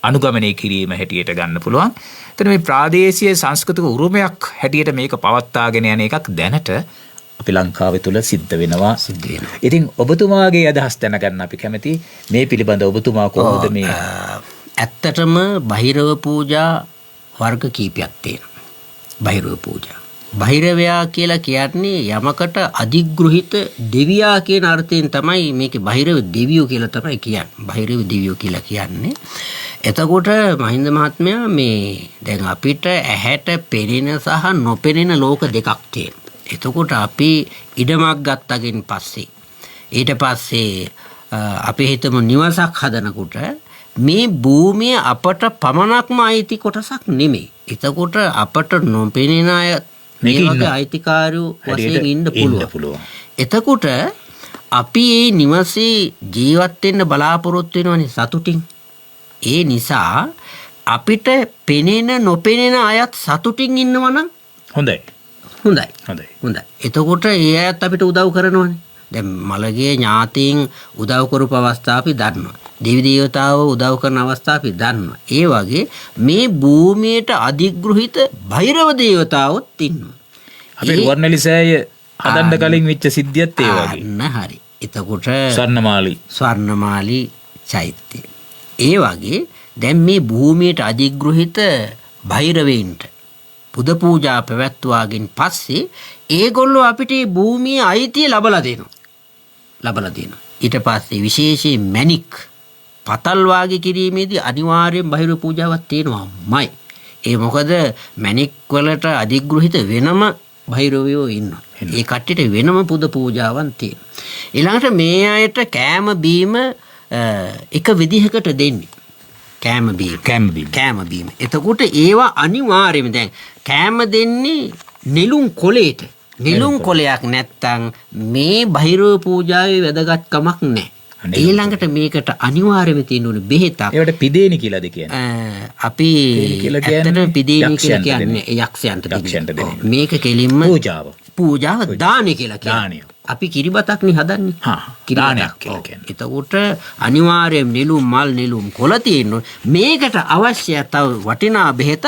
අනුගමනය කිරීම හැටියට ගන්න පුළුවන්. එතන මේ ප්‍රාදේශීය සංස්කෘතික උරුමයක් හැටියට මේක පවත්වාගෙන යන එකක් දැනට අපි ලංකාවේ තුල සිද්ධ වෙනවා. ඉතින් ඔබතුමාගේ අදහස් දැනගන්න අපි කැමති. මේ පිළිබඳ ඔබතුමා කොහොමද මේ ඇත්තටම බහිරව පූජා වර්ග කීපයක් තියෙනවා. බහිරවයා කියලා කියන්නේ යමකට අධිග්‍රහිත දෙවියා කියන අර්ථයෙන් තමයි මේකේ බහිරව දෙවියෝ කියලා තමයි කියන්නේ. බහිරව දෙවියෝ කියලා කියන්නේ. එතකොට මහින්ද මහත්මයා මේ දැන් අපිට ඇහැට පෙනෙන සහ නොපෙනෙන ලෝක දෙකක් තියෙනවා. එතකොට අපි ඉඩමක් ගත්තගෙන් පස්සේ ඊට පස්සේ අපි හිතමු නිවසක් හදනකොට මේ භූමිය අපට පමණක්ම අයිති කොටසක් නෙමෙයි. එතකොට අපට නොපෙනෙන අය මේ වගේ අයිතිකාරයෝ වශයෙන් ඉන්න පුළුවන්. එතකොට අපි මේ නිවසේ ජීවත් වෙන්න බලාපොරොත්තු වෙනවනේ සතුටින්. ඒ නිසා අපිට පෙනෙන නොපෙනෙන අයත් සතුටින් ඉන්නවා නම් හොඳයි. එතකොට ඒ අයත් අපිට උදව් කරනවනේ. දැන් මළගේ ඥාතීන් උදව් කරපු අවස්ථා අපි දන්නවා. දෙවි දේවතාවෝ උදව් කරන අවස්ථා අපි දන්නවා. ඒ වගේ මේ භූමියට අධිග්‍රහිත භෛරව දේවතාවොත් ඉන්නවා. අපේ වර්ණලිසෑය හදන්න කලින් වෙච්ච සිද්ධියත් ඒ වගේ. හරි. එතකොට ස්වර්ණමාලි චෛත්‍ය. ඒ වගේ දැන් මේ භූමියට අධිග්‍රහිත භෛරවීන්ට පුද පූජා පැවැත්වාගෙන් පස්සේ ඒගොල්ලෝ අපිට මේ භූමියේ අයිතිය ලබලා දෙනවා. ඊට පස්සේ විශේෂයෙන් මැණික් පතල් වාගේ කිරීමේදී අනිවාර්යෙන් බහිර පූජාවක් තියෙනවාමයි. ඒ මොකද මැණික් වලට අධිග්‍රහිත වෙනම භෛරවයෝ ඉන්නවා. ඒ කට්ටියට වෙනම පුද පූජාවන් තියෙනවා. ඊළඟට මේ අයට කෑම බීම එක විදිහකට දෙන්නේ. කෑම බීම. එතකොට ඒවා අනිවාර්යයෙන්ම දැන් කෑම දෙන්නේ නෙළුම් කොලේට. නෙළුම් කොලයක් නැත්තම් මේ භෛරව පූජාවේ වැදගත්කමක් නැහැ. ඊළඟට මේකට අනිවාර්යයෙන්ම තියෙන ඕනේ බෙහෙතක්. ඒවට පිදේනි කියලාද කියන්නේ? අපි ඇත්තටම පිදේනි කියලා කියන්නේ යක්ෂයන්ට දෙන්නේ. මේක කෙලින්ම පූජාව දානි කියලා කියන්නේ. අපි කිරිබතක් නේ හදන්නේ. දානයක් කියලා කියන්නේ. එතකොට අනිවාර්යයෙන් නෙළුම් මල් නෙළුම් කොළ තියෙනවා. මේකට අවශ්‍ය තව වටිනා බෙහෙත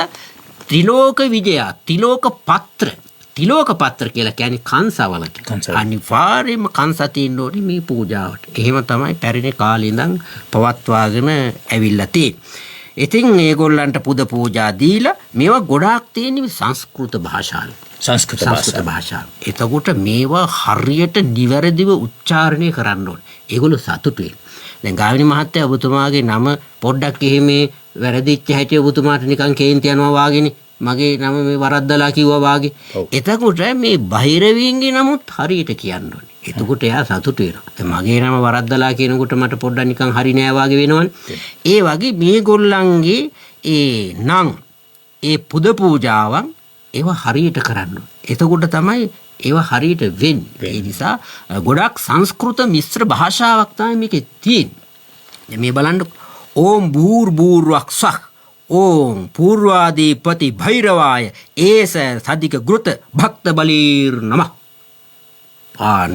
ත්‍රිලෝක විජය ත්‍රිලෝක පත්‍ර කියලා කියන්නේ කංසවලට. අනිවාර්යයෙන්ම කංස තියෙන්න ඕනේ මේ පූජාවට. එහෙම තමයි පැරණි කාලේ ඉඳන් පවත්වාගෙන ඇවිල්ලා තියෙන්නේ. ඉතින් මේගොල්ලන්ට පුද පූජා දීලා මේවා ගොඩාක් තියෙන්නේ සංස්කෘත භාෂාවේ. සංස්කෘත භාෂාව. එතකොට මේවා හරියට නිවැරදිව උච්චාරණය කරන්න ඕනේ. ඒගොල්ලෝ සතුටු වෙනවා. දැන් ගාමිණී මහත්තයා ඔබතුමාගේ නම පොඩ්ඩක් එහෙම වැරදිච්ච හැටි ඔබතුමාට නිකන් කේන්ති යනවා වාගේනේ. මගේ නම මේ වරද්දලා කිව්වා වාගේ. එතකොට මේ බහිරවීන්ගේ නමුත් හරියට කියන්න ඕනේ. එතකොට එයා සතුටු වෙනවා. දැන් මගේ නම වරද්දලා කියනකොට මට පොඩ්ඩක් නිකන් හරි නෑ වාගේ වෙනවනේ. ඒ වගේ මේගොල්ලන්ගේ ඒ පුද පූජාවන් ඒවා හරියට කරන්න ඕනේ. එතකොට තමයි ඒවා හරියට වෙන්නේ. ඒ නිසා ගොඩක් සංස්කෘත මිශ්‍ර භාෂාවක් තමයි මේකේ තියෙන්නේ. මේ බලන්න ඕම් බූර්වක් සක් ඕම් පූර්වාදීපති භෛරවාය ඒස සදික ගෘත භක්ත බලීර් නමක්.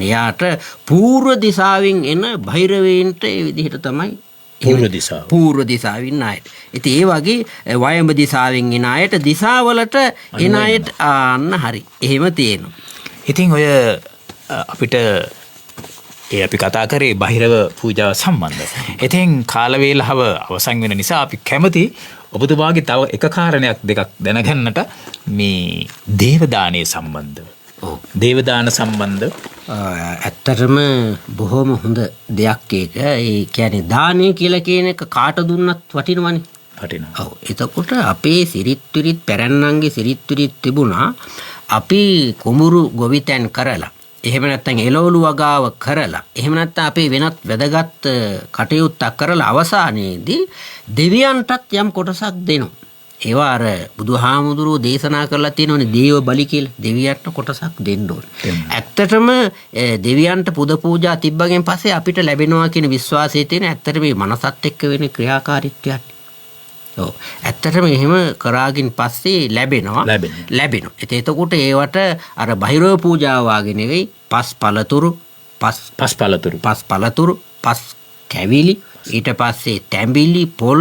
යාට පූර්ව දිසාවෙන් එන භෛරවීන්ට ඒ විදිහට තමයි පූර්ව දිසාවෙන් අයට. ඉතින් ඒ වගේ වයඹ දිසාවෙන් එන අයට දිසාවලට එන අයට අන්න හරි. එහෙම තියෙනවා. ඉතින් ඔය අපිට අපි කතා කරේ බහිරව පූජාව සම්බන්ධ. ඉතින් කාල වේලාව අවසන් වෙන නිසා අපි කැමති ඔබතුමාගේ තව එක කාරණයක් දෙකක් දැනගන්නට මේ දේවදානයේ සම්බන්ධව. දේවදාන සම්බන්ධ ඇත්තටම බොහොම හොඳ දෙයක් ඒක. ඒ කියන්නේ දානය කියලා කියන එක කාට දුන්නත් වටිනවනේ. වටිනවා. ඔව්. එතකොට අපේ සිරිත් විරිත් පැරණන්ගේ සිරිත් විරිත් තිබුණා. අපි කුඹුරු ගොවිතැන් කරලා එහෙම නැත්නම් එළවලු වගාව කරලා එහෙම නැත්නම් අපේ වෙනත් වැදගත් කටයුත්තක් කරලා අවසානයේදී දෙවියන්ටත් යම් කොටසක් දෙනවා. ඒවා අර බුදුහාමුදුරුවෝ දේශනා කරලා තියෙනවනේ දේව බලි කියලා. දෙවියන්ට කොටසක් දෙන්න ඕනේ. ඇත්තටම දෙවියන්ට පුද පූජා තිබ්බගෙන් පස්සේ අපිට ලැබෙනවා කියන විශ්වාසය තියෙන ඇත්තට මේ මනසත් එක්ක වෙන ක්‍රියාකාරීත්වයක්. ඔව්. ඇත්තටම එහෙම කරාගින් පස්සේ ලැබෙනවා. එතකොට ඒවට අර බහිරව පූජාව වාගේ නෙවෙයි පස් පළතුරු පස් කැවිලි ඊට පස්සේ තැඹිලි පොල්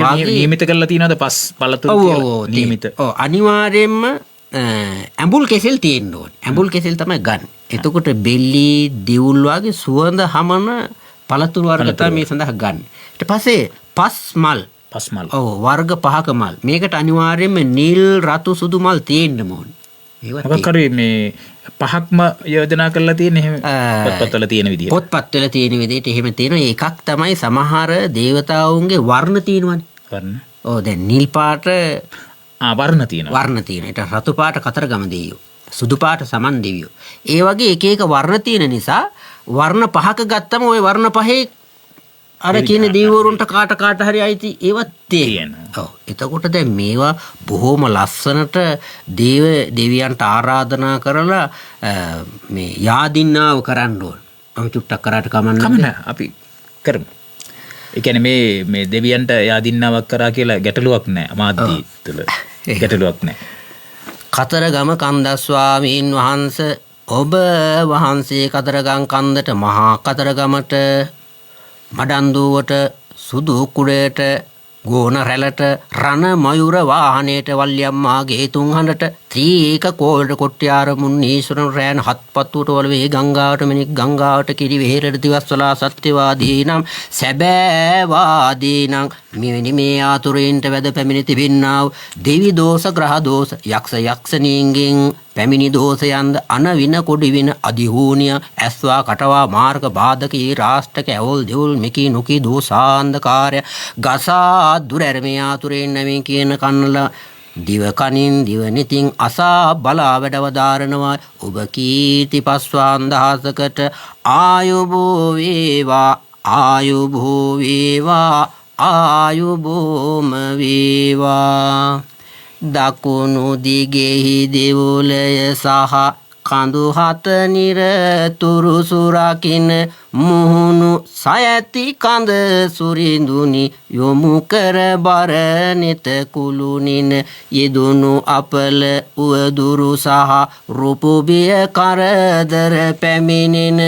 වාගේ නියමිත කරලා තියෙනවද පස් පළතුරු කියලා? නියමිත. ඔව් අනිවාර්යයෙන්ම ඇඹුල් කෙසෙල් තියෙන්න ඕනේ. ඇඹුල් කෙසෙල් තමයි ගන්න. එතකොට බෙල්ලි දිවුල් වගේ සුවඳ හමන පළතුරු වර්ග තමයි මේ සඳහා ගන්න. ඊට පස්සේ පස් මල් වර්ග 5ක මල්. මේකට අනිවාර්යයෙන්ම නිල් රතු සුදු මල් තියෙන්න ඕනේ. මොකක් හරි මේ පහක්ම යෝජනා කරලා තියෙන එහෙම පොත්පත්වල තියෙන විදිහට. පොත්පත්වල තියෙන විදිහට එහෙම තියෙනවා. එකක් තමයි සමහර දේවතාවුන්ගේ වර්ණ තියෙනවනේ. වර්ණ. ඔව් දැන් නිල් පාට වර්ණ තියෙනවා. ඊට රතු පාට කතරගම දෙවියෝ. සුදු පාට සමන් දෙවියෝ. ඒ වගේ එක එක වර්ණ තියෙන නිසා වර්ණ 5ක ගත්තම ওই වර්ණ 5 අර කියන දෙවිවරුන්ට කාට හරි අයිති ඒවත් තියෙනවා. ඔව්. එතකොට දැන් මේවා බොහොම ලස්සනට දෙවියන්ට ආරාධනා කරලා මේ යාදින්නාව කරන්න ඕන. මම චුට්ටක් කරාට කමන්න අපි කරමු. ඒ කියන්නේ මේ දෙවියන්ට යාදින්නාවක් කරා කියලා ගැටලුවක් නැහැ. මාධ්‍ය තුල ගැටලුවක් නැහැ. කතරගම කන්ද ස්වාමීන් වහන්සේ ඔබ වහන්සේ කතරගම් කන්දට මහා කතරගමට මඩන්දුවට සුදු කුඩයට ගෝන රැළට රණ මයුර වාහනයට වල්යම්මාගේ තුන්හඬට ත්‍රීක කෝල්ඩ කොට්ටියාර මුන්නීශ්වරන් රෑන හත්පත්තුවට වලවේ ගංගාවට මෙනික් ගංගාවට කිරි වෙහෙරට දිවස්වලා සත්‍යවාදීනම් සැබෑවාදීනම් මෙවැනි මේ ආතුරයින්ට වැද පැමිණි තිබෙන්නාව දෙවි දෝෂ ග්‍රහ දෝෂ යක්ෂ යක්ෂණීන්ගෙන් පැමිණි දෝෂයන්ද අනවින කොඩිවින අධිහූනිය ඇස්වා කටවා මාර්ග බාධකී රාෂ්ටක ඇවොල් දෙවුල් මෙකී නොකී දෝසාන්ධකාරය ගසා දුරැරමේ ආතුරයෙන් නැමින් කියන කන්නල දිවකනින් දිවනිතින් අසා බලා වැඩවදාරනවා ඔබ කීර්ති පස්වාන්දහසකට ආයුබෝ වේවා ආයුබෝ වේවා ආයුබෝම වේවා දකුණු දිගෙහි දෙවුලය සහ කඳු හත නිරතුරු සුරකින මුහුණු සයති කඳ සුරිඳුනි යොමු කර බරනෙත කුළුනින යෙදුණු අපල උවදුරු සහ රුපුබිය කරදර පැමිණෙන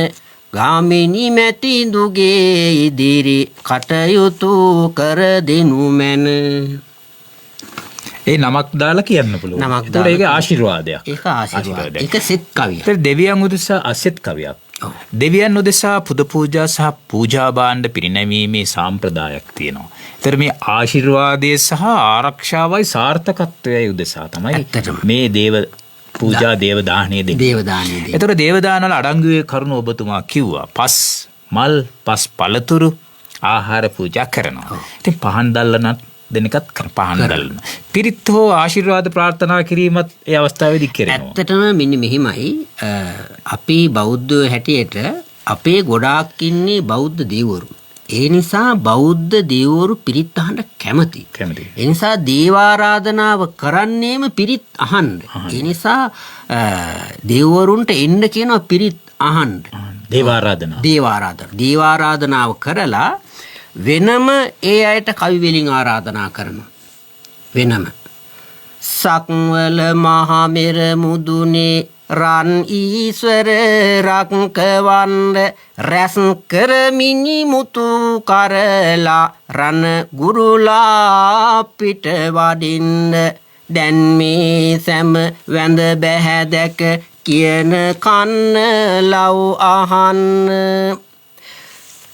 ගාමිණි මැතිඳුගේ ඉදිරි කටයුතු කර දෙනු මැන. ඒ නමක් දාලා කියන්න පුළුවන්. නමක් දාලා. ඒක ආශිර්වාදයක්. ඒක ආශිර්වාදයක්. ඒක සෙත් කවියක්. ඒතර දෙවියන් උදෙසා අසෙත් කවියක්. දෙවියන් උදෙසා පුද පූජා සහ පූජා භාණ්ඩ පිරිනැමීමේ සාම්ප්‍රදායක් තියෙනවා. ඒතර මේ ආශිර්වාදයේ සහ ආරක්ෂාවයි සාර්ථකත්වයයි උදෙසා තමයි මේ දේව පූජා දේව දාහණය දෙන්නේ. දේව දාහණය දෙන්නේ. ඒතර දේව දාන වල අඩංගුවේ කරුණ ඔබතුමා කිව්වා. පස් මල් පස් පළතුරු ආහාර පූජා කරනවා. ඉතින් පහන් දැල්ලනත් දෙනකත් පහන් දැල්ලන. පිරිත් හෝ ආශිර්වාද ප්‍රාර්ථනා කිරීමත් ඒ අවස්ථාවේදී කරනවා. ඇත්තටම මෙන්න මෙහිමයි අපි බෞද්ධයෝ හැටියට අපේ ගොඩාක් ඉන්නේ බෞද්ධ දේවරු. ඒ නිසා බෞද්ධ දේවරු පිරිත් අහන්න කැමති. ඒ නිසා දේවාරාධනාව කරන්නේම පිරිත් අහන්න. ඒ නිසා දේවරුන්ට එන්න කියනවා පිරිත් අහන්න. දේවාරාධනාව කරලා වෙනම ඒ අයට කවි වලින් ආරාධනා කරනවා. වෙනම සක්වල මහමෙර මුදුනේ රන් ඊශ්වර රක්කවන්න රැස් කරමිනි මුතු කරලා රණ ගුරුලා පිට වඩින්න දැන් මේ සැම වැඳ බැහැ දැක කියන කන්න ලව් අහන්න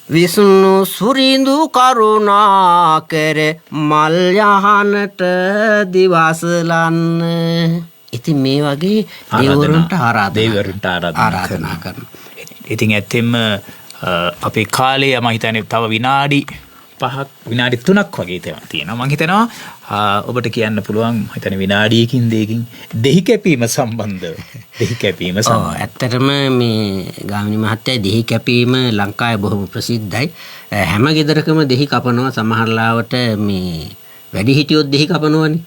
විසුණු සුරිඳු කරුණා කර මල් යහනට දිවසලන්න. ඉතින් මේ වගේ දේවරුන්ට ආරාධනා කරනවා. ඉතින් ඇත්තෙන්ම අපේ කාලේ මම හිතන්නේ තව විනාඩි 5ක් විනාඩි 3ක් වගේ තියෙනවා. මම හිතනවා ඔබට කියන්න පුළුවන් හිතන්නේ විනාඩියකින් දෙකකින් දෙහි කැපීම සම්බන්ධව. ඇත්තටම මේ ගාමිණී මහත්තයා දෙහි කැපීම ලංකාවේ බොහොම ප්‍රසිද්ධයි. හැම ගෙදරකම දෙහි කපනවා. සමහර ලාවට මේ වැඩි හිටියොත් දෙහි කපනවනේ.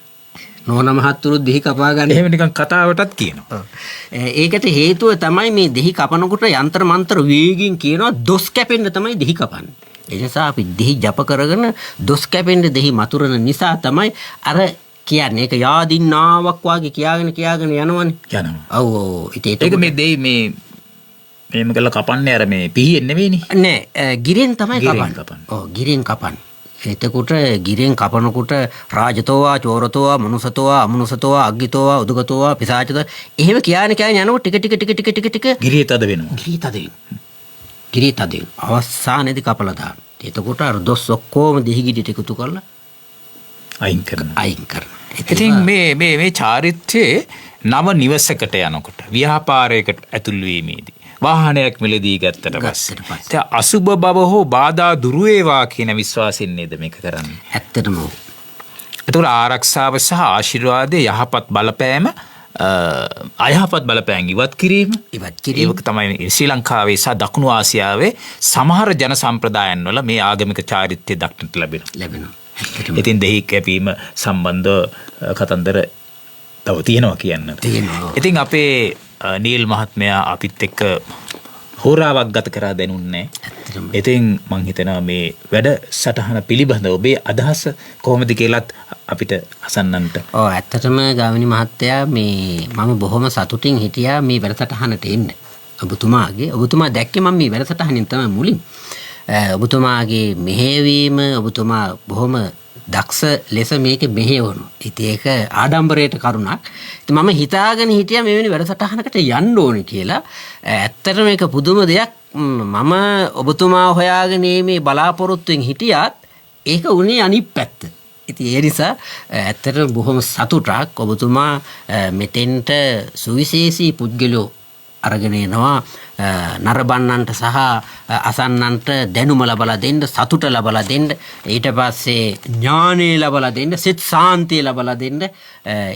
නෝන මහත්තුරුත් දෙහි කපා ගන්න. එහෙම නිකන් කතාවටත් කියනවා. ඒකට හේතුව තමයි මේ දෙහි කපනකොට යంత్ర මන්ත්‍ර වේගින් කියනවා දොස් කැපෙන්න තමයි දෙහි කපන්නේ. ඒ නිසා අපි දෙහි ජප කරගෙන දොස් කැපෙන්න දෙහි මතුරන නිසා තමයි අර කියන්නේ ඒක යාදින්නාවක් වාගේ කියාගෙන යනවනේ. ඔව්. ඒක මේ දෙයි මේම කළා කපන්නේ අර මේ පිහියෙන් නෙවෙයිනේ. නෑ ගිරෙන් තමයි කපන්නේ. ඔව් ගිරෙන් කපන්නේ. එතකොට ගිරෙන් කපනකොට රාජතෝවා චෝරතෝවා මනුසතෝවා අමනුසතෝවා අග්ගිතෝවා උදුගතෝවා පිසාචත එහෙම කියන යනකොට ටික ගිරිය තද වෙනවා. ගිරිය තද අවසානයේදී කපලා දාන්න. එතකොට අර දොස් ඔක්කොම දෙහිගිඩියට එකතු කරලා අයින් කරනවා. ඉතින් මේ චාරිත්‍රයේ නව නිවසකට යනකොට ව්‍යාපාරයකට ඇතුල් වීමේදී වාහනයක් මිලදී ගත්තට පස්සේ අසුබ බව හෝ බාධා දුරු වේවා කියන විශ්වාසයෙන් නේද මේක කරන්නේ. ඇත්තටම. ඒතකොට ආරක්ෂාව සහ ආශිර්වාදයේ යහපත් බලපෑම අයහපත් බලපෑම් ඉවත් කිරීම ඒක තමයි ශ්‍රී ලංකාවේ සහ දකුණු ආසියාවේ සමහර ජන සම්ප්‍රදායන් වල මේ ආගමික චාරිත්‍රය දක්නට ලැබෙනවා. ඉතින් දෙහි කැපීම සම්බන්ධ කතන්දර තව තියෙනවා කියන්න. ඉතින් අපේ නීල් මහත්මයා අපිත් එක්ක හෝරාවක් ගත කරා දැනුන්නේ. ඉතින් මං හිතනවා මේ වැඩ සටහන පිළිබඳ ඔබේ අදහස කොහොමද කියලාත් අපිට අසන්නන්ට. ඇත්තටම ගාමිණී මහත්තයා මේ මම බොහොම සතුටින් හිටියා මේ වැඩසටහනට එන්න. ඔබතුමා දැක්කේ මම මේ වැඩසටහනින් තමයි මුලින්. ඔබතුමාගේ මෙහෙයවීම ඔබතුමා බොහොම දක්ෂ ලෙස මේක මෙහෙවනු. ඉතින් ඒක ආඩම්බරයට කරුණක්. ඉතින් මම හිතාගෙන හිටියා මෙවැනි වැඩසටහනකට යන්න ඕනේ කියලා. ඇත්තටම මේක පුදුම දෙයක්. මම ඔබතුමා හොයාගෙන මේ බලාපොරොත්තුෙන් හිටියත් ඒක උනේ අනිත් පැත්ත. ඉතින් ඒ නිසා ඇත්තටම බොහොම සතුටක් ඔබතුමා මෙතෙන්ට සුවිශේෂී පුද්ගලයෝ අරගෙන එනවා නරඹන්නන්ට සහ අසන්නන්ට දැනුම ලබලා දෙන්න, සතුට ලබලා දෙන්න, ඊට පස්සේ ඥානෙ ලබලා දෙන්න, සිත සාන්තිය ලබලා දෙන්න.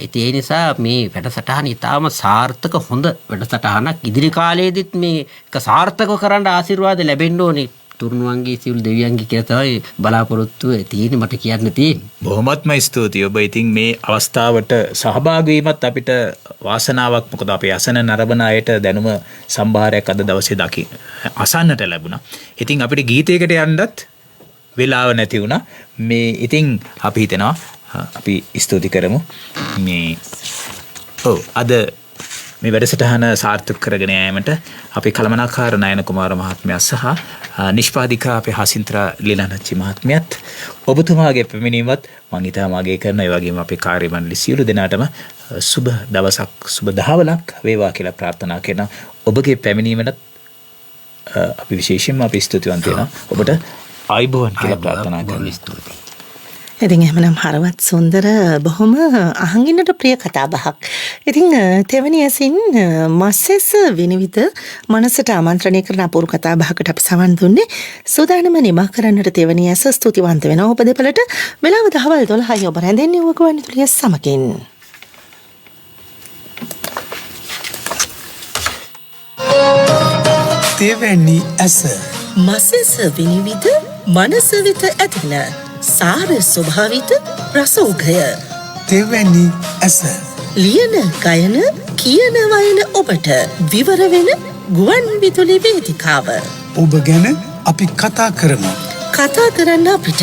ඉතින් ඒ නිසා මේ වැඩසටහන ඉතාම සාර්ථක හොඳ වැඩසටහනක්. ඉදිරි කාලයේදීත් මේක සාර්ථකව කරන්න ආශිර්වාද ලැබෙන්න ඕනේ. තුරුණුවන්ගේ සියලු දෙවියන්ගේ කියලා තමයි බලාපොරොත්තුව තියෙන්නේ මට කියන්න තියෙන්නේ. බොහොමත්ම ස්තුතියි. ඔබ ඉතින් මේ අවස්ථාවට සහභාගී වීමත් අපිට වාසනාවක්. මොකද අපේ අසන නරඹන අයට දැනුම සම්භාරයක් අද දවසේ අසන්නට ලැබුණා. ඉතින් අපිට ගීතයකට යන්නත් වෙලාව නැති වුණා. මේ ඉතින් අපි හිතනවා අපි ස්තුති කරමු. අද මේ වැඩසටහන සාර්ථක කරගෙන යාමට අපේ කළමනාකාර නයන කුමාර මහත්මයා සහ නිෂ්පාදිකා අපේ හසින්ත්‍රා ලීලානච්චි මහත්මියත් ඔබතුමාගේ පැමිණීමත් මම හිතාමාගේ කරන ඒ වගේම අපේ කාර්ය මණ්ඩල සියලු දෙනාටම සුබ දවසක් සුබ දහවලක් වේවා කියලා ප්‍රාර්ථනා කරන ඔබගේ පැමිණීමට අපි විශේෂයෙන්ම අපි ස්තුතිවන්ත වෙනවා. ඔබට ආයුබෝවන් කියලා ප්‍රාර්ථනා කරනවා. ඉතින් එහෙමනම් හරවත් සුන්දර බොහොම අහංගින්නට ප්‍රිය කතා බහක්. ඉතින් තෙවැනි ඇසින් මස්සෙස් විනිවිද මනසට ආමන්ත්‍රණය කරන අපූර්ව කතා බහකට අපි සවන් දුන්නේ. සූදානම නිමා කරන්නට තෙවැනි ඇස ස්තුතිවන්ත වෙනවා. ඔබ දෙපළට වෙලාව දහවල් 12යි ඔබ රැඳෙන්නේ වගවන්නේ තුලිය සමකින්. තෙවැනි ඇස මස්සෙස් විනිවිද මනස වෙත ඇතින සාර ස්වභාවිත රසෝඝය තෙවැනි ඇස ලියන ගයන කියන වයන ඔබට විවර වෙන ගුවන් විදුලි වේදිකාව. ඔබ ගැන අපි කතා කරමු. කතා කරන්න අපිට